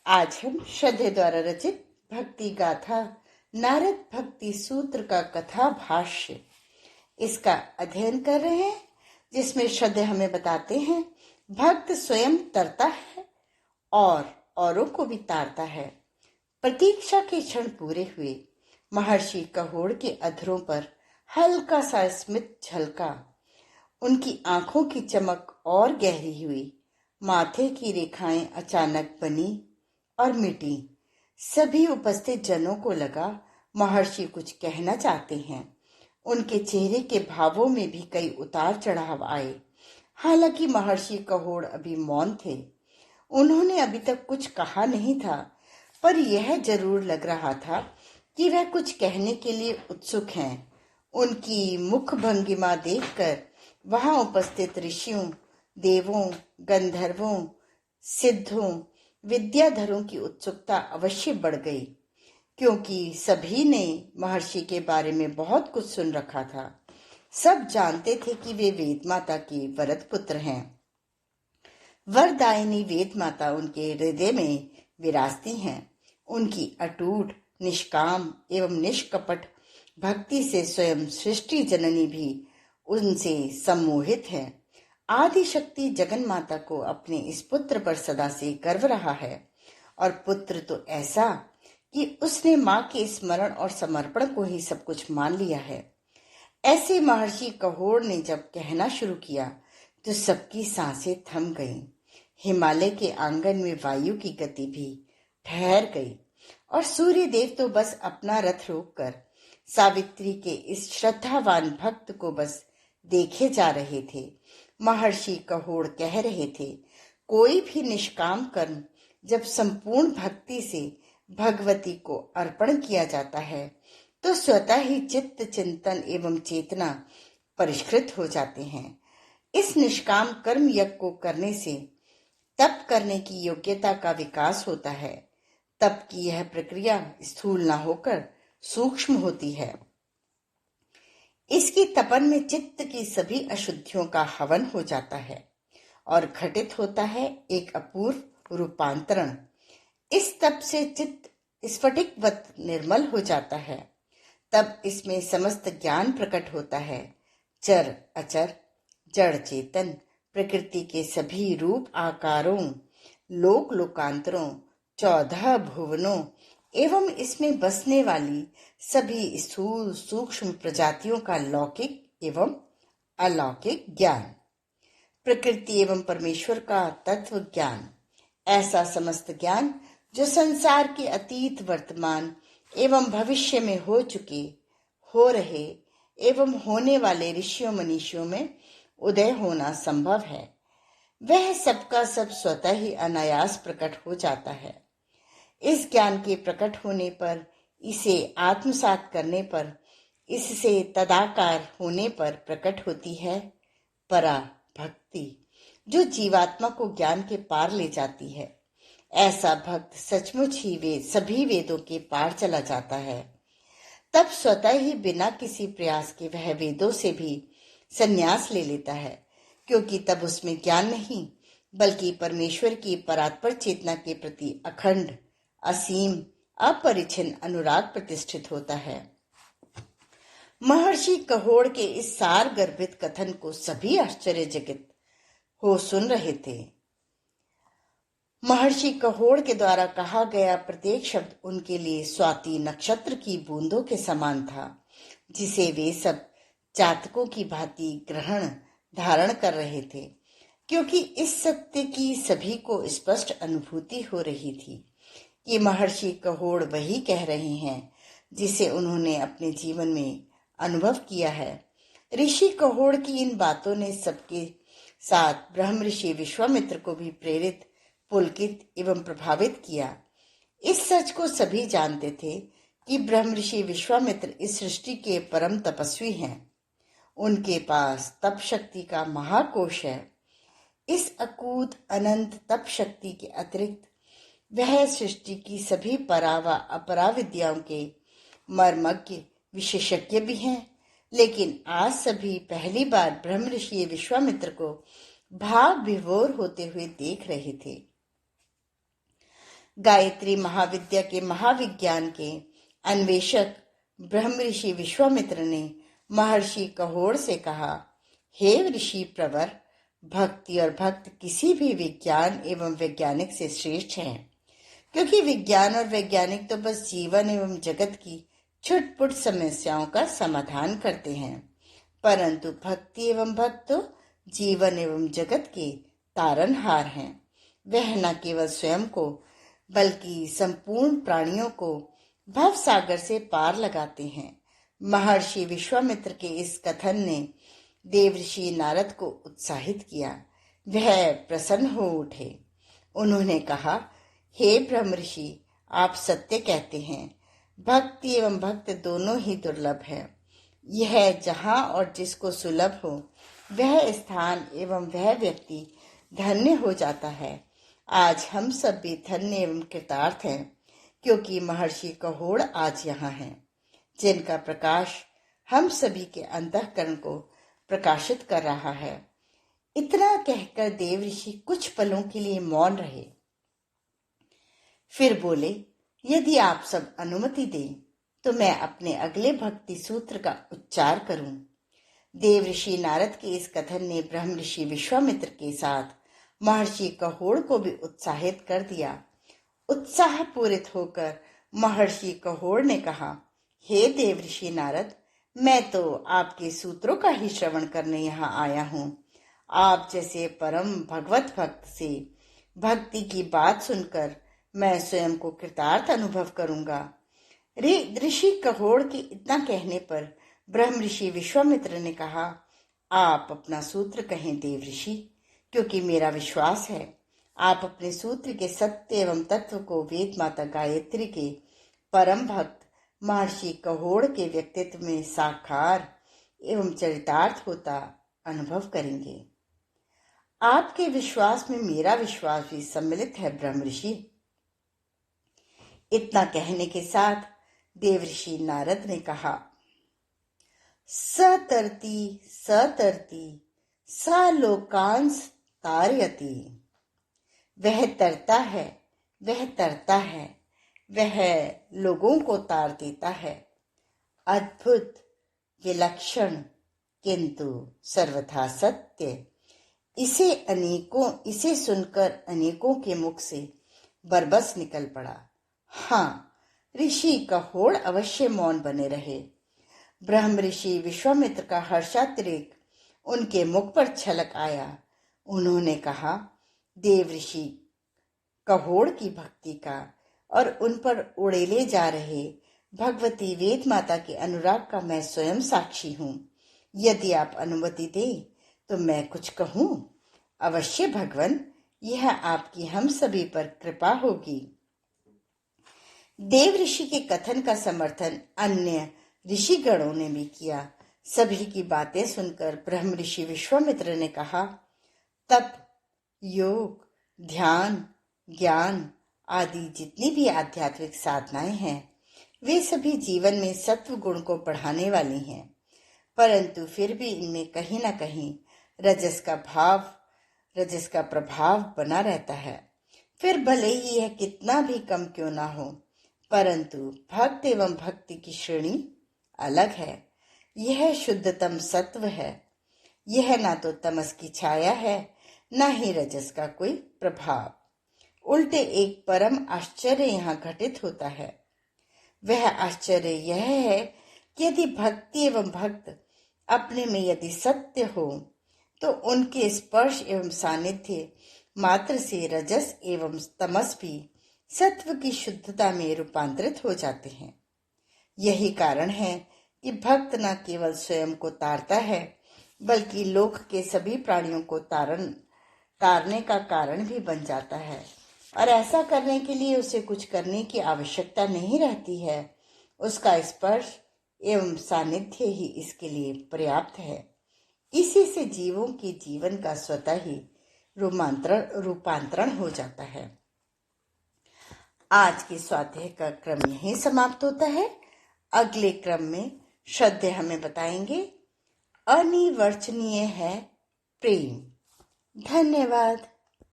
आज हम श्रद्धे द्वारा रचित भक्ति गाथा नारद भक्ति सूत्र का कथा भाष्य इसका अध्ययन कर रहे हैं, जिसमें श्रद्धे हमें बताते हैं भक्त स्वयं तरता है और औरों को भी तारता है। प्रतीक्षा के क्षण पूरे हुए। महर्षि कहोड़ के अधरों पर हल्का सा स्मित झलका। उनकी आंखों की चमक और गहरी हुई। माथे की रेखाएं अचानक बनी और मिटी। सभी उपस्थित जनों को लगा महर्षि कुछ कहना चाहते हैं। उनके चेहरे के भावों में भी कई उतार चढ़ाव आए। हालांकि महर्षि कहोड़ अभी मौन थे। उन्होंने अभी तक कुछ कहा नहीं था, पर यह जरूर लग रहा था कि वह कुछ कहने के लिए उत्सुक हैं। उनकी मुख भंगिमा देखकर वहां उपस्थित ऋषियों, देवों, गंधर्वों, सिद्धों, विद्याधरों की उत्सुकता अवश्य बढ़ गई, क्योंकि सभी ने महर्षि के बारे में बहुत कुछ सुन रखा था। सब जानते थे कि वे वेद माता के वरद पुत्र हैं। वरदायिनी वेद माता उनके हृदय में विराजती हैं। उनकी अटूट, निष्काम एवं निष्कपट भक्ति से स्वयं सृष्टि जननी भी उनसे सम्मोहित है। आदि शक्ति जगन माता को अपने इस पुत्र पर सदा से गर्व रहा है, और पुत्र तो ऐसा कि उसने माँ के स्मरण और समर्पण को ही सब कुछ मान लिया है। ऐसे महर्षि कहोड़ ने जब कहना शुरू किया तो सबकी सांसें थम गईं। हिमालय के आंगन में वायु की गति भी ठहर गई और सूर्य देव तो बस अपना रथ रोककर सावित्री के इस श्रद्धावान भक्त को बस देखे जा रहे थे। महर्षि कहोड़ कह रहे थे, कोई भी निष्काम कर्म जब संपूर्ण भक्ति से भगवती को अर्पण किया जाता है तो स्वतः ही चित्त, चिंतन एवं चेतना परिष्कृत हो जाते हैं। इस निष्काम कर्म यज्ञ को करने से तप करने की योग्यता का विकास होता है। तप की यह प्रक्रिया स्थूल न होकर सूक्ष्म होती है। इसकी तपन में चित्त की सभी अशुद्धियों का हवन हो जाता है और घटित होता है एक अपूर्व रूपांतरण। इस तप से चित्त स्फटिकवत निर्मल हो जाता है। तब इसमें समस्त ज्ञान प्रकट होता है। चर अचर, जड़ चेतन, प्रकृति के सभी रूप आकारों, लोक लोकांतरों, 14 भुवनों एवं इसमें बसने वाली सभी स्थूल सूक्ष्म प्रजातियों का लौकिक एवं अलौकिक ज्ञान, प्रकृति एवं परमेश्वर का तत्व ज्ञान, ऐसा समस्त ज्ञान जो संसार के अतीत, वर्तमान एवं भविष्य में हो चुके, हो रहे एवं होने वाले ऋषियों मनीषियों में उदय होना संभव है, वह सबका सब स्वतः ही अनायास प्रकट हो जाता है। इस ज्ञान के प्रकट होने पर, इसे आत्मसात करने पर, इससे तदाकार होने पर प्रकट होती है परा भक्ति, जो जीवात्मा को ज्ञान के पार ले जाती है। ऐसा भक्त सचमुच ही वे सभी वेदों के पार चला जाता है। तब स्वतः ही बिना किसी प्रयास के वह वेदों से भी संन्यास ले लेता है, क्योंकि तब उसमें ज्ञान नहीं बल्कि परमेश्वर की परात्पर चेतना के प्रति अखंड, असीम, अपरिछिन्न अनुराग प्रतिष्ठित होता है। महर्षि कहोड़ के इस सार गर्भित कथन को सभी आश्चर्यचकित हो सुन रहे थे। महर्षि कहोड़ के द्वारा कहा गया प्रत्येक शब्द उनके लिए स्वाति नक्षत्र की बूंदों के समान था, जिसे वे सब चातकों की भांति ग्रहण धारण कर रहे थे, क्योंकि इस सत्य की सभी को स्पष्ट अनुभूति हो रही थी कि महर्षि कहोड़ वही कह रहे हैं जिसे उन्होंने अपने जीवन में अनुभव किया है। ऋषि कहोड़ की इन बातों ने सबके साथ ब्रह्म ऋषि विश्वामित्र को भी प्रेरित, पुलकित एवं प्रभावित किया। इस सच को सभी जानते थे कि ब्रह्म ऋषि विश्वामित्र इस सृष्टि के परम तपस्वी हैं। उनके पास तप शक्ति का महाकोश है। इस अकूत अनंत तप शक्ति के अतिरिक्त वह सृष्टि की सभी परा व अपरा विद्याओं के मर्मज्ञ विशेषज्ञ भी हैं। लेकिन आज सभी पहली बार ब्रह्म ऋषि विश्वामित्र को भाव विभोर होते हुए देख रहे थे। गायत्री महाविद्या के महाविज्ञान के अन्वेषक ब्रह्म ऋषि विश्वामित्र ने महर्षि कहोड़ से कहा, हे ऋषि प्रवर, भक्ति और भक्त किसी भी विज्ञान एवं वैज्ञानिक से श्रेष्ठ है, क्योंकि विज्ञान और वैज्ञानिक तो बस जीवन एवं जगत की छुटपुट समस्याओं का समाधान करते हैं, परंतु भक्ति एवं भक्त तो जीवन एवं जगत के तारनहार हैं। वह न केवल स्वयं को बल्कि संपूर्ण प्राणियों को भव सागर से पार लगाते हैं। महर्षि विश्वामित्र के इस कथन ने देवर्षि नारद को उत्साहित किया। वह प्रसन्न हो उठे। उन्होंने कहा, हे ब्रह्मर्षि, आप सत्य कहते हैं। भक्ति एवं भक्त दोनों ही दुर्लभ है। यह जहाँ और जिसको सुलभ हो वह स्थान एवं वह व्यक्ति धन्य हो जाता है। आज हम सब भी धन्य एवं कृतार्थ हैं, क्योंकि महर्षि कहोड़ आज यहाँ हैं, जिनका प्रकाश हम सभी के अंतःकरण को प्रकाशित कर रहा है। इतना कहकर देवर्षि कुछ पलों के लिए मौन रहे, फिर बोले, यदि आप सब अनुमति दें तो मैं अपने अगले भक्ति सूत्र का उच्चार करूं। देवर्षि नारद के इस कथन ने ब्रह्म ऋषि विश्वामित्र के साथ महर्षि कहोड़ को भी उत्साहित कर दिया। उत्साह पूरित होकर महर्षि कहोड़ ने कहा, हे देवर्षि नारद, मैं तो आपके सूत्रों का ही श्रवण करने यहाँ आया हूँ। आप जैसे परम भगवत भक्त से भक्ति की बात सुनकर मैं स्वयं को कृतार्थ अनुभव करूंगा। ऋषि कहोड़ के इतना कहने पर ब्रह्म ऋषि विश्वामित्र ने कहा, आप अपना सूत्र कहें देवर्षि, क्योंकि मेरा विश्वास है आप अपने सूत्र के सत्य एवं तत्व को वेद माता गायत्री के परम भक्त महर्षि कहोड़ के व्यक्तित्व में साकार एवं चरितार्थ होता अनुभव करेंगे। आपके विश्वास में मेरा विश्वास भी सम्मिलित है ब्रह्म ऋषि। इतना कहने के साथ देवर्षि नारद ने कहा, सतरती सतरती सा लोकांस तारयति। वह तरता है, वह तरता है, वह लोगों को तार देता है। अद्भुत, विलक्षण, किंतु सर्वथा सत्य। इसे सुनकर अनेकों के मुख से बरबस निकल पड़ा। हाँ, ऋषि कहोड़ अवश्य मौन बने रहे। ब्रह्म ऋषि विश्वामित्र का हर्षातिरेक उनके मुख पर छलक आया। उन्होंने कहा, देवर्षि कहोड़ की भक्ति का और उन पर उड़ेले जा रहे भगवती वेद माता के अनुराग का मैं स्वयं साक्षी हूँ। यदि आप अनुमति दें तो मैं कुछ कहूँ। अवश्य भगवन, यह आपकी हम सभी पर कृपा होगी। देवर्षि के कथन का समर्थन अन्य ऋषिगणों ने भी किया। सभी की बातें सुनकर ब्रह्म ऋषि विश्वामित्र ने कहा, तप, योग, ध्यान, ज्ञान आदि जितनी भी आध्यात्मिक साधनाएं हैं वे सभी जीवन में सत्व गुण को बढ़ाने वाली हैं, परंतु फिर भी इनमें कहीं न कहीं रजस का प्रभाव बना रहता है। फिर भले ही यह कितना भी कम क्यों ना हो, परंतु भक्त एवं भक्ति की श्रेणी अलग है। यह शुद्धतम सत्व है। यह ना तो तमस की छाया है, ना ही रजस का कोई प्रभाव। उल्टे एक परम आश्चर्य यहाँ घटित होता है। वह आश्चर्य यह है कि यदि भक्ति एवं भक्त अपने में यदि सत्य हो तो उनके स्पर्श एवं सानिध्य मात्र से रजस एवं तमस भी सत्व की शुद्धता में रूपांतरित हो जाते हैं। यही कारण है कि भक्त न केवल स्वयं को तारता है बल्कि लोक के सभी प्राणियों को तारने का कारण भी बन जाता है, और ऐसा करने के लिए उसे कुछ करने की आवश्यकता नहीं रहती है। उसका स्पर्श एवं सानिध्य ही इसके लिए पर्याप्त है। इसी से जीवों के जीवन का स्वतः ही रूपांतरण हो जाता है। आज के स्वाध्याय का क्रम यहीं समाप्त होता है। अगले क्रम में श्रद्धेय हमें बताएंगे अनिर्वचनीय है प्रेम। धन्यवाद।